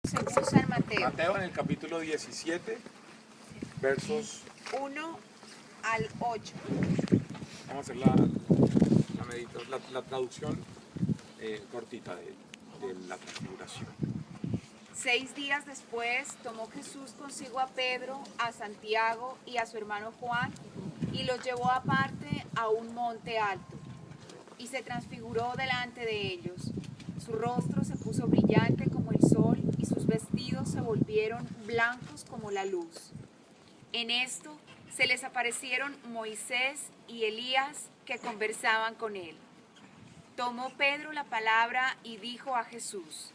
Según San Mateo. Mateo en el capítulo 17, versos 1 al 8. Vamos a hacer la traducción cortita de la transfiguración. 6 días después tomó Jesús consigo a Pedro, a Santiago y a su hermano Juan y los llevó aparte a un monte alto y se transfiguró delante de ellos. Su rostro se puso brillante como el sol y sus vestidos se volvieron blancos como la luz. En esto se les aparecieron Moisés y Elías que conversaban con él. Tomó Pedro la palabra y dijo a Jesús: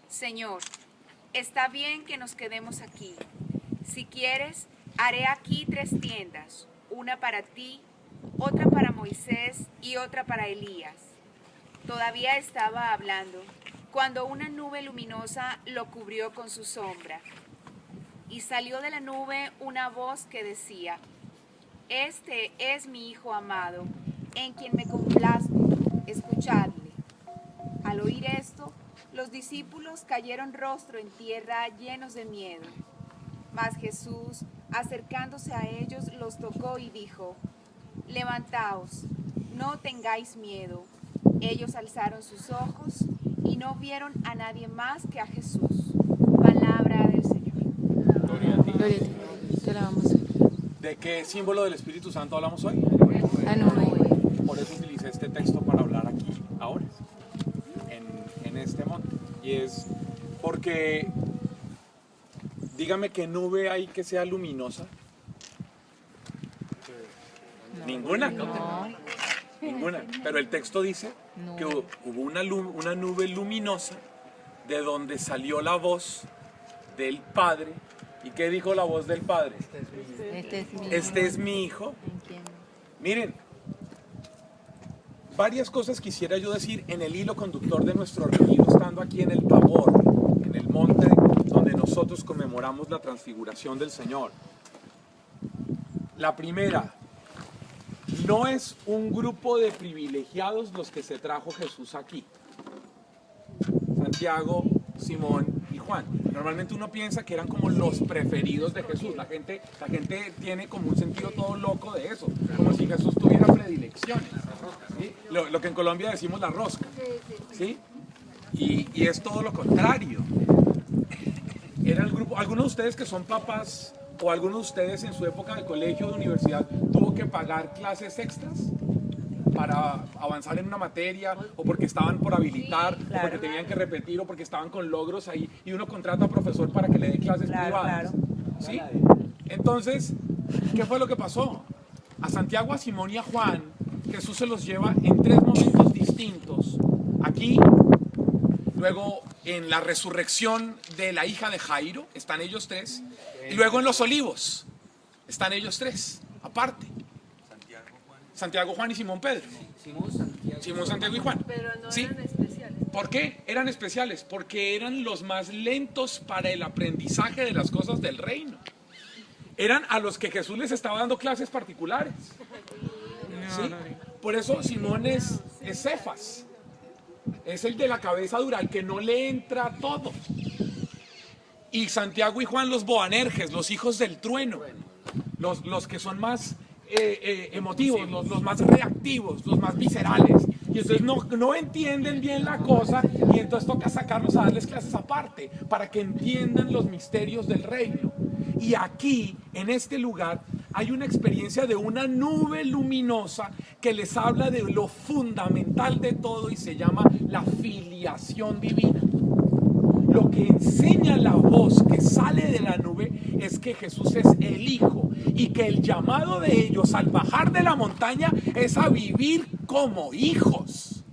Señor, está bien que nos quedemos aquí. Si quieres, haré aquí 3 tiendas, una para ti, otra para Moisés y otra para Elías. Todavía estaba hablando cuando una nube luminosa lo cubrió con su sombra. Y salió de la nube una voz que decía: Este es mi Hijo amado, en quien me complazco, escuchadle. Al oír esto, los discípulos cayeron rostro en tierra llenos de miedo. Mas Jesús, acercándose a ellos, los tocó y dijo: Levantaos, no tengáis miedo. Ellos alzaron sus ojos y no vieron a nadie más que a Jesús. Palabra del Señor. Gloria a ti. Gloria a ti. Te alabamos. ¿De qué símbolo del Espíritu Santo hablamos hoy? Ah, no. Por eso utilicé este texto para hablar aquí, ahora, en este monte. Y es porque, dígame qué nube hay que sea luminosa. Ninguna. Ninguna. Pero el texto dice que hubo una nube luminosa de donde salió la voz del Padre. ¿Y qué dijo la voz del Padre? Este es mi hijo. Miren, varias cosas quisiera yo decir en el hilo conductor de nuestro retiro, estando aquí en el Tabor, en el monte donde nosotros conmemoramos la transfiguración del Señor. La primera: no es un grupo de privilegiados los que se trajo Jesús aquí. Santiago, Simón y Juan. Normalmente uno piensa que eran como los preferidos de Jesús. La gente tiene como un sentido todo loco de eso, como si Jesús tuviera predilecciones, ¿sí? Lo que en Colombia decimos la rosca, ¿sí? Y es todo lo contrario. Era el grupo. Algunos de ustedes que son papás, o algunos de ustedes en su época de colegio o de universidad, tuvo que pagar clases extras para avanzar en una materia, o porque estaban por habilitar, o porque tenían que repetir, o porque estaban con logros ahí, y uno contrata a profesor para que le dé clases privadas. ¿Sí? Entonces, ¿qué fue lo que pasó? A Santiago, a Simón y a Juan, Jesús se los lleva en 3 momentos distintos. Aquí, luego en la resurrección de la hija de Jairo, están ellos 3, y luego en los Olivos, están ellos 3, aparte. Santiago, Juan y Simón Pedro. Simón, Santiago y Juan. Pero no ¿Sí? eran especiales. ¿Por qué eran especiales? Porque eran los más lentos para el aprendizaje de las cosas del reino. Eran a los que Jesús les estaba dando clases particulares. ¿Sí? Por eso Simón es Cefas. Es el de la cabeza dura, el que no le entra todo. Y Santiago y Juan, los Boanerges, los hijos del trueno. Los que son más emotivos, los más reactivos, los más viscerales. Y entonces no entienden bien la cosa, y entonces toca sacarlos a darles clases aparte para que entiendan los misterios del reino. Y aquí, en este lugar, hay una experiencia de una nube luminosa que les habla de lo fundamental de todo, y se llama la filiación divina. Lo que enseña la voz que sale de la nube es que Jesús es el Hijo, y que el llamado de ellos al bajar de la montaña es a vivir como hijos.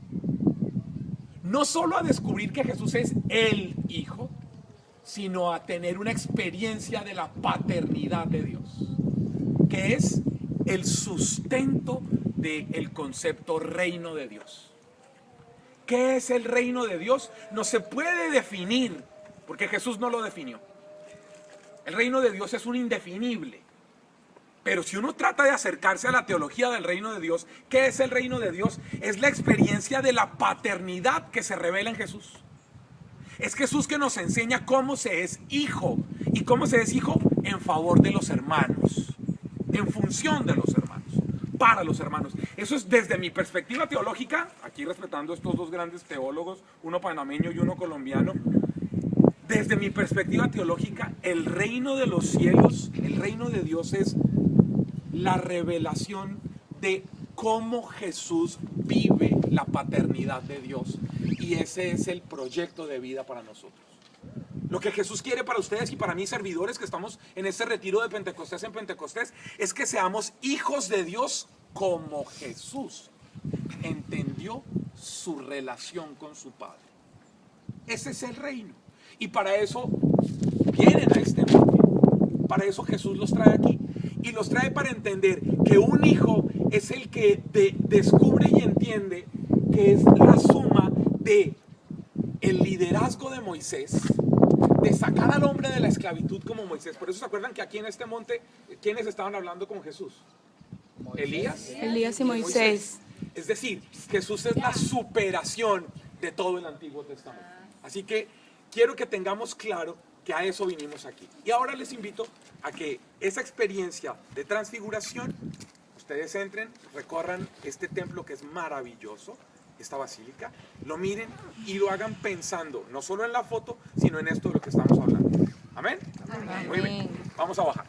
No solo a descubrir que Jesús es el Hijo, sino a tener una experiencia de la paternidad de Dios, que es el sustento del concepto reino de Dios. ¿Qué es el reino de Dios? No se puede definir, porque Jesús no lo definió. El reino de Dios es un indefinible. Pero si uno trata de acercarse a la teología del reino de Dios, ¿qué es el reino de Dios? Es la experiencia de la paternidad que se revela en Jesús. Es Jesús que nos enseña cómo se es hijo. ¿Y cómo se es hijo? En favor de los hermanos, en función de los hermanos, para los hermanos. Eso es desde mi perspectiva teológica, aquí respetando a estos dos grandes teólogos, uno panameño y uno colombiano. Desde mi perspectiva teológica, el reino de los cielos, el reino de Dios es la revelación de cómo Jesús vive la paternidad de Dios. Y ese es el proyecto de vida para nosotros. Lo que Jesús quiere para ustedes y para mí, servidores que estamos en este retiro de Pentecostés en Pentecostés, es que seamos hijos de Dios como Jesús entendió su relación con su Padre. Ese es el reino. Y para eso vienen a este monte. Para eso Jesús los trae aquí. Y los trae para entender que un hijo es el que descubre y entiende que es la suma de el liderazgo de Moisés, de sacar al hombre de la esclavitud como Moisés. Por eso se acuerdan que aquí en este monte, ¿quiénes estaban hablando con Jesús? Elías y Moisés. Es decir, Jesús es la superación de todo el Antiguo Testamento. Así que quiero que tengamos claro que a eso vinimos aquí. Y ahora les invito a que esa experiencia de transfiguración, ustedes entren, recorran este templo que es maravilloso, esta basílica, lo miren y lo hagan pensando, no solo en la foto, sino en esto de lo que estamos hablando. ¿Amén? Amén. Muy bien, vamos a bajar.